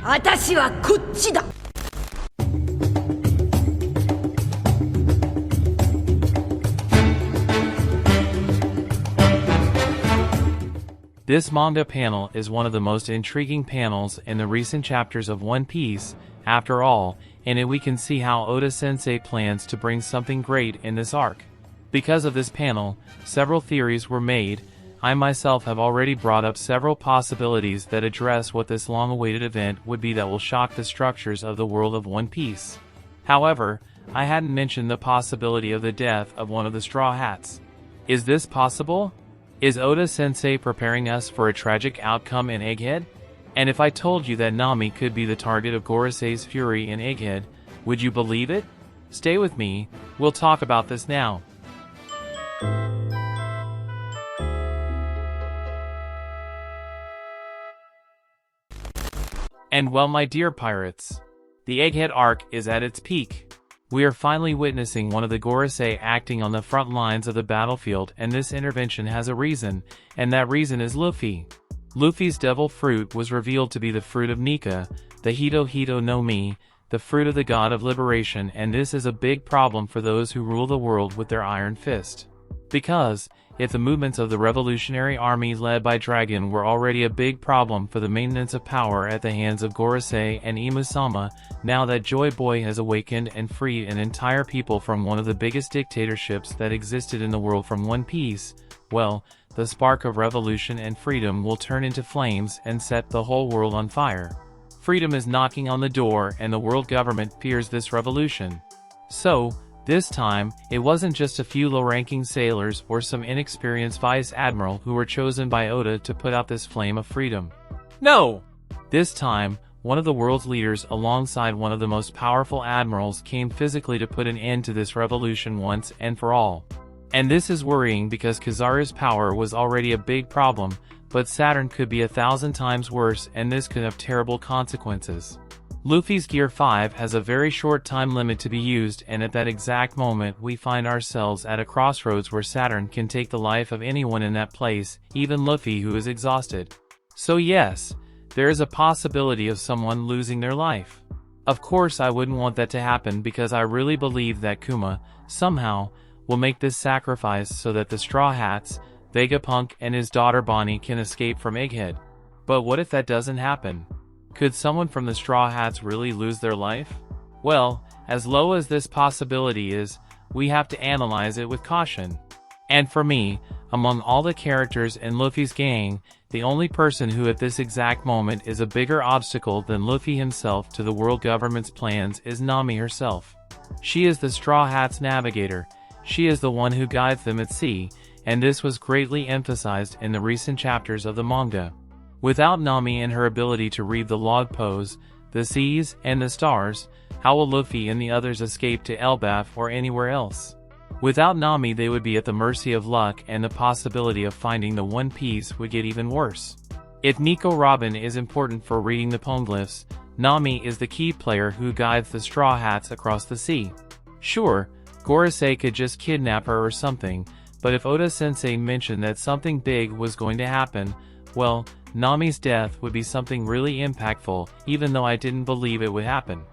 私はこっちだ。 This manga panel is one of the most intriguing panels in the recent chapters of One Piece. After all, in it we can see how Oda-sensei plans to bring something great in this arc. Because of this panel, several theories were made. I myself have already brought up several possibilities that address what this long-awaited event would be that will shock the structures of the world of One Piece. However, I hadn't mentioned the possibility of the death of one of the Straw Hats. Is this possible? Is Oda-sensei preparing us for a tragic outcome in Egghead? And if I told you that Nami could be the target of Gorosei's fury in Egghead, would you believe it? Stay with me, we'll talk about this now. And well, my dear pirates, the Egghead arc is at its peak. We are finally witnessing one of the Gorosei acting on the front lines of the battlefield, and this intervention has a reason, and that reason is Luffy. Luffy's devil fruit was revealed to be the fruit of Nika, the Hito Hito no Mi, the fruit of the god of liberation, and this is a big problem for those who rule the world with their iron fist. Because, if the movements of the revolutionary army led by Dragon were already a big problem for the maintenance of power at the hands of Gorosei and Imusama, now that Joy Boy has awakened and freed an entire people from one of the biggest dictatorships that existed in the world from One Piece, well, the spark of revolution and freedom will turn into flames and set the whole world on fire. Freedom is knocking on the door, and the world government fears this revolution. So, this time, it wasn't just a few low-ranking sailors or some inexperienced vice admiral who were chosen by Oda to put out this flame of freedom. No! This time, one of the world's leaders alongside one of the most powerful admirals came physically to put an end to this revolution once and for all. And this is worrying because Kizaru's power was already a big problem, but Saturn could be 1,000 times worse, and this could have terrible consequences. Luffy's Gear 5 has a very short time limit to be used, and at that exact moment we find ourselves at a crossroads where Saturn can take the life of anyone in that place, even Luffy, who is exhausted. So yes, there is a possibility of someone losing their life. Of course I wouldn't want that to happen because I really believe that Kuma, somehow, will make this sacrifice so that the Straw Hats, Vegapunk and his daughter Bonnie can escape from Egghead. But what if that doesn't happen? Could someone from the Straw Hats really lose their life? Well, as low as this possibility is, we have to analyze it with caution. And for me, among all the characters in Luffy's gang, the only person who at this exact moment is a bigger obstacle than Luffy himself to the world government's plans is Nami herself. She is the Straw Hats' navigator. She is the one who guides them at sea, and this was greatly emphasized in the recent chapters of the manga. Without Nami and her ability to read the log pose, the seas, and the stars, how will Luffy and the others escape to Elbaf or anywhere else? Without Nami they would be at the mercy of luck, and the possibility of finding the One Piece would get even worse. If Nico Robin is important for reading the poneglyphs, Nami is the key player who guides the Straw Hats across the sea. Sure, Gorosei could just kidnap her or something, but if Oda-sensei mentioned that something big was going to happen, well, Nami's death would be something really impactful, even though I didn't believe it would happen.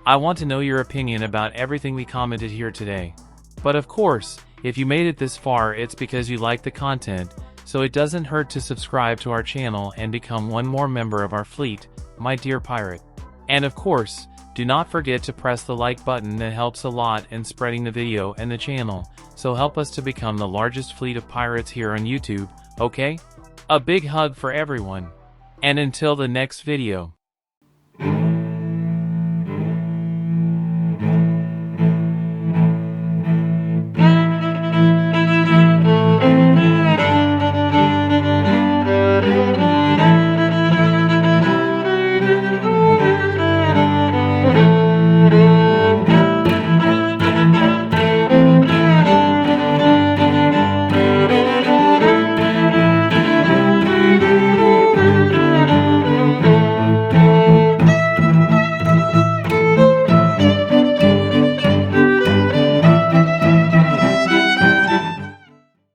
I want to know your opinion about everything we commented here today. But of course, if you made it this far, it's because you like the content, so it doesn't hurt to subscribe to our channel and become one more member of our fleet, my dear pirate. And of course, do not forget to press the like button, that helps a lot in spreading the video and the channel, so help us to become the largest fleet of pirates here on YouTube, okay? A big hug for everyone. And until the next video.